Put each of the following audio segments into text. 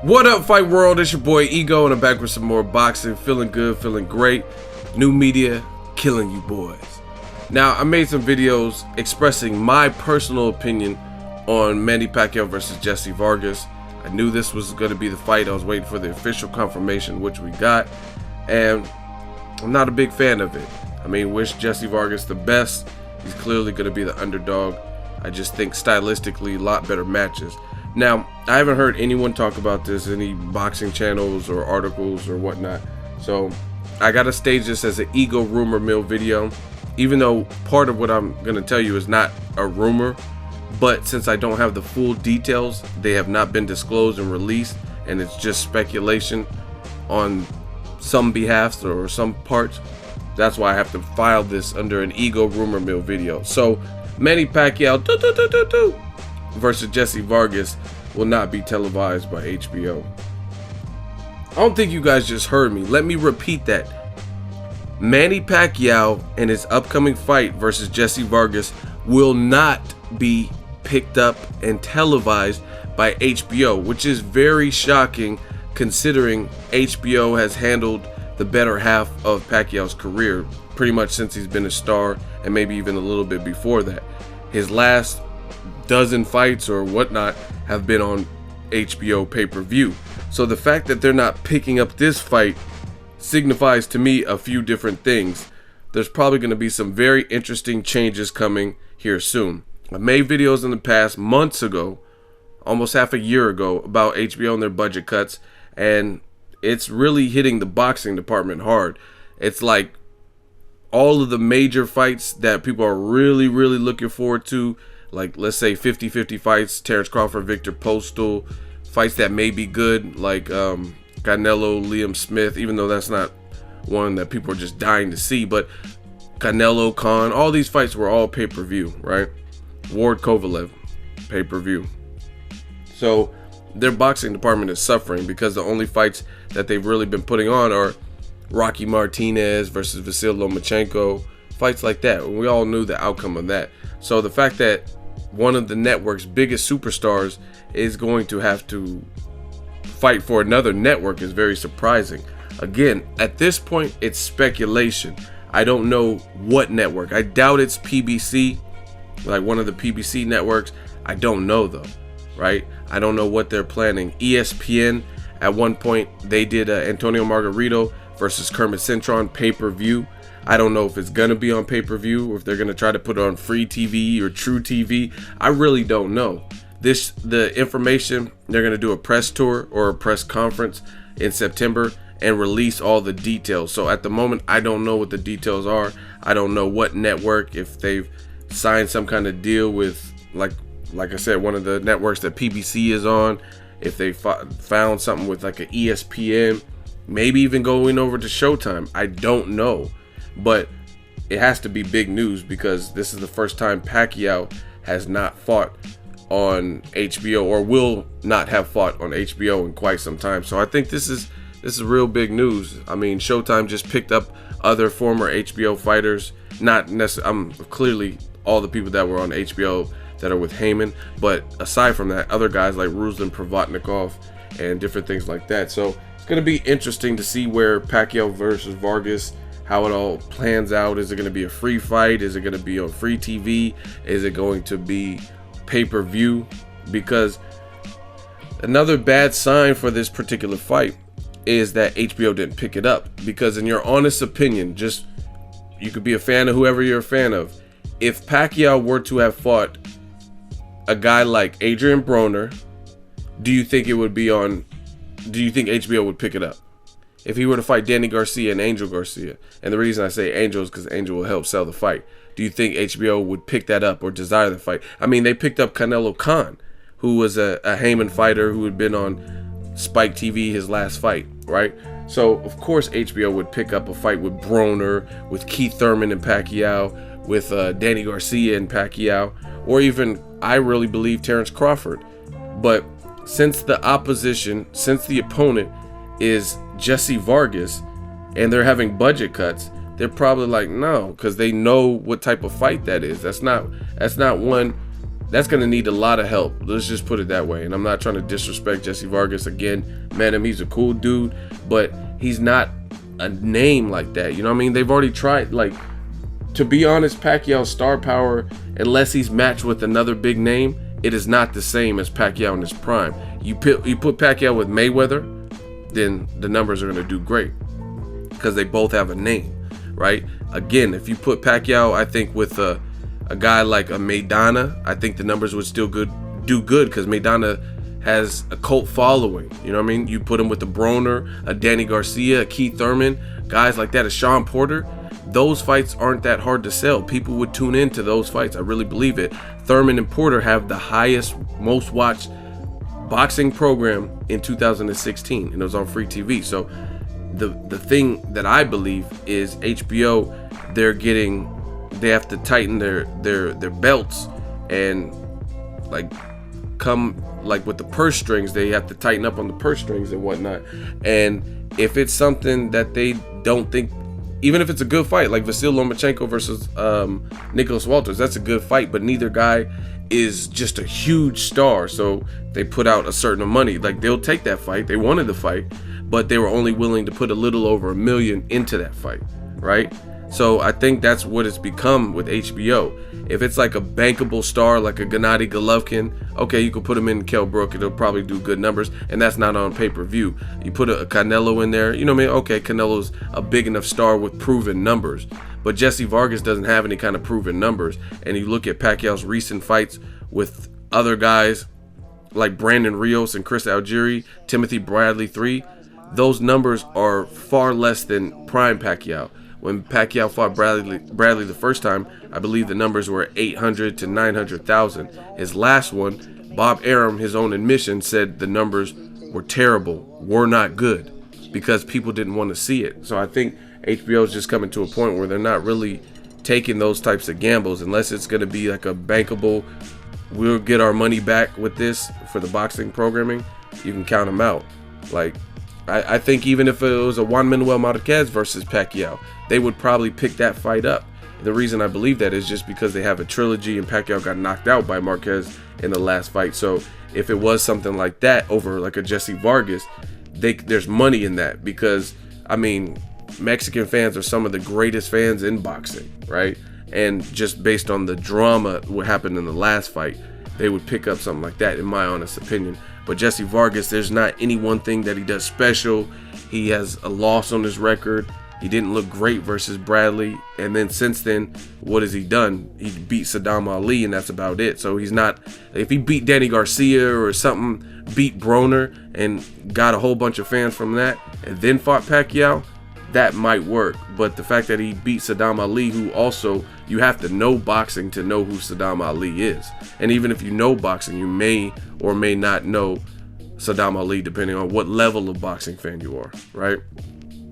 What up, fight world? It's your boy Ego, and I'm back with some more boxing. Feeling good, feeling great. New media killing you boys. Now, I made some videos expressing my personal opinion on Manny Pacquiao versus Jessie Vargas. I knew this was going to be the fight. I was waiting for the official confirmation, which we got, and I'm not a big fan of it. I mean, wish Jessie Vargas the best. He's clearly going to be the underdog. I just think stylistically a lot better matches. Now, I haven't heard anyone talk about this, any boxing channels or articles or whatnot. So I gotta stage this as an ego rumor mill video, even though part of what I'm gonna tell you is not a rumor, but since I don't have the full details, they have not been disclosed and released, and it's just speculation on some behalfs or some parts. That's why I have to file this under an ego rumor mill video. So Manny Pacquiao versus Jessie Vargas will not be televised by HBO. I don't think you guys just heard me. Let me repeat that. Manny Pacquiao and his upcoming fight versus Jessie Vargas will not be picked up and televised by HBO, which is very shocking considering HBO has handled the better half of Pacquiao's career pretty much since he's been a star, and maybe even a little bit before that. His last dozen fights or whatnot have been on HBO pay-per-view. So the fact that they're not picking up this fight signifies to me a few different things. There's probably going to be some very interesting changes coming here soon. I made videos in the past, months ago, almost half a year ago, about HBO and their budget cuts, and it's really hitting the boxing department hard. It's like all of the major fights that people are really looking forward to, like let's say 50-50 fights, Terrence Crawford, Victor Postal, fights that may be good, like Canelo, Liam Smith, even though that's not one that people are just dying to see, but Canelo, Khan, all these fights were all pay-per-view, right? Ward Kovalev, pay-per-view. So their boxing department is suffering because the only fights that they've really been putting on are Rocky Martinez versus Vasyl Lomachenko, fights like that. And we all knew the outcome of that. So the fact that one of the network's biggest superstars is going to have to fight for another network is very surprising. Again, at this point, it's speculation. I don't know what network. I doubt it's PBC, like one of the PBC networks. I don't know though, right? I don't know what they're planning. ESPN, at one point, they did Antonio Margarito versus Kermit Cintron pay-per-view. I don't know if it's gonna be on pay-per-view or if they're gonna try to put it on free TV or True TV. I really don't know. The information, they're gonna do a press tour or a press conference in September and release all the details. So at the moment, I don't know what the details are. I don't know what network, if they've signed some kind of deal with, like I said, one of the networks that PBC is on, if they found something with like an ESPN, maybe even going over to Showtime. I don't know. But it has to be big news because this is the first time Pacquiao has not fought on HBO, or will not have fought on HBO in quite some time. So I think this is real big news. I mean, Showtime just picked up other former HBO fighters, not necessarily, clearly all the people that were on HBO that are with Heyman, but aside from that, other guys like Ruslan Provodnikov and different things like that. So it's going to be interesting to see where Pacquiao versus Vargas, how it all plans out. Is it going to be a free fight? Is it going to be on free TV? Is it going to be pay-per-view? Because another bad sign for this particular fight is that HBO didn't pick it up. Because in your honest opinion, just, you could be a fan of whoever you're a fan of. If Pacquiao were to have fought a guy like Adrian Broner, do you think it would be on, do you think HBO would pick it up? If he were to fight Danny Garcia and Angel Garcia, and the reason I say Angel is because Angel will help sell the fight, do you think HBO would pick that up or desire the fight? I mean, they picked up Canelo Khan, who was a Heyman fighter who had been on Spike TV his last fight, right? So, of course, HBO would pick up a fight with Broner, with Keith Thurman and Pacquiao, with Danny Garcia and Pacquiao, or even, I really believe, Terrence Crawford. But since the opposition, since the opponent is Jessie Vargas and they're having budget cuts, they're probably like, no, because they know what type of fight that is. That's not one that's going to need a lot of help. Let's just put it that way. And I'm not trying to disrespect Jessie Vargas. Again, met him. He's a cool dude, but he's not a name like that. You know what I mean? They've already tried, like, to be honest, Pacquiao's star power, unless he's matched with another big name, it is not the same as Pacquiao in his prime. You put Pacquiao with Mayweather, then the numbers are going to do great because they both have a name, right? Again, if you put Pacquiao, I think, with a guy like a Maidana, I think the numbers would still do good because Maidana has a cult following. You know what I mean? You put him with a Broner, a Danny Garcia, a Keith Thurman, guys like that, a Sean Porter. Those fights aren't that hard to sell. People would tune into those fights. I really believe it. Thurman and Porter have the highest, most watched boxing program in 2016, and it was on free TV. So the thing that I believe is HBO, they have to tighten their belts, and like come like with the purse strings, they have to tighten up on the purse strings and whatnot. And if it's something that they don't think, even if it's a good fight, like Vasyl Lomachenko versus Nicholas Walters, that's a good fight, but neither guy is just a huge star, so they put out a certain amount of money. Like, they'll take that fight. They wanted the fight, but they were only willing to put a little over $1 million into that fight, right? So I think that's what it's become with HBO. If it's like a bankable star, like a Gennady Golovkin, okay, you could put him in Kell Brook, it'll probably do good numbers, and that's not on pay-per-view. You put a Canelo in there, you know what I mean? Okay, Canelo's a big enough star with proven numbers, but Jessie Vargas doesn't have any kind of proven numbers. And you look at Pacquiao's recent fights with other guys like Brandon Rios and Chris Algieri, Timothy Bradley III, those numbers are far less than prime Pacquiao. When Pacquiao fought Bradley the first time, I believe the numbers were 800 to 900,000. His last one, Bob Arum, his own admission, said the numbers were terrible, were not good, because people didn't want to see it. So I think HBO is just coming to a point where they're not really taking those types of gambles, unless it's going to be like a bankable, we'll get our money back with this for the boxing programming. You can count them out. Like, I think even if it was a Juan Manuel Marquez versus Pacquiao, they would probably pick that fight up. The reason I believe that is just because they have a trilogy, and Pacquiao got knocked out by Marquez in the last fight. So if it was something like that over like a Jessie Vargas, there's money in that, because, I mean, Mexican fans are some of the greatest fans in boxing, right? And just based on the drama, what happened in the last fight, they would pick up something like that, in my honest opinion. But Jessie Vargas, there's not any one thing that he does special. He has a loss on his record. He didn't look great versus Bradley. And then since then, what has he done? He beat Saddam Ali, and that's about it. So he's not, if he beat Danny Garcia or something, beat Broner and got a whole bunch of fans from that, and then fought Pacquiao, that might work. But the fact that he beat Saddam Ali, who also, you have to know boxing to know who Saddam Ali is. And even if you know boxing, you may or may not know Saddam Ali, depending on what level of boxing fan you are, right?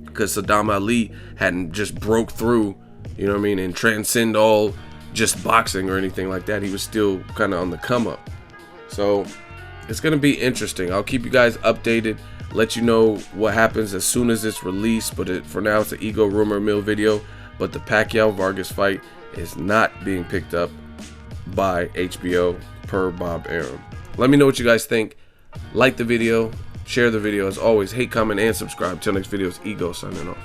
Because Saddam Ali hadn't just broke through, you know what I mean, and transcend all just boxing or anything like that. He was still kind of on the come up. So it's going to be interesting. I'll keep you guys updated, let you know what happens as soon as it's released. But for now, it's an ego rumor mill video. But the Pacquiao Vargas fight is not being picked up by HBO per Bob Arum. Let me know what you guys think. Like the video, share the video. As always, hate, comment, and subscribe. Till next video, it's Ego signing off.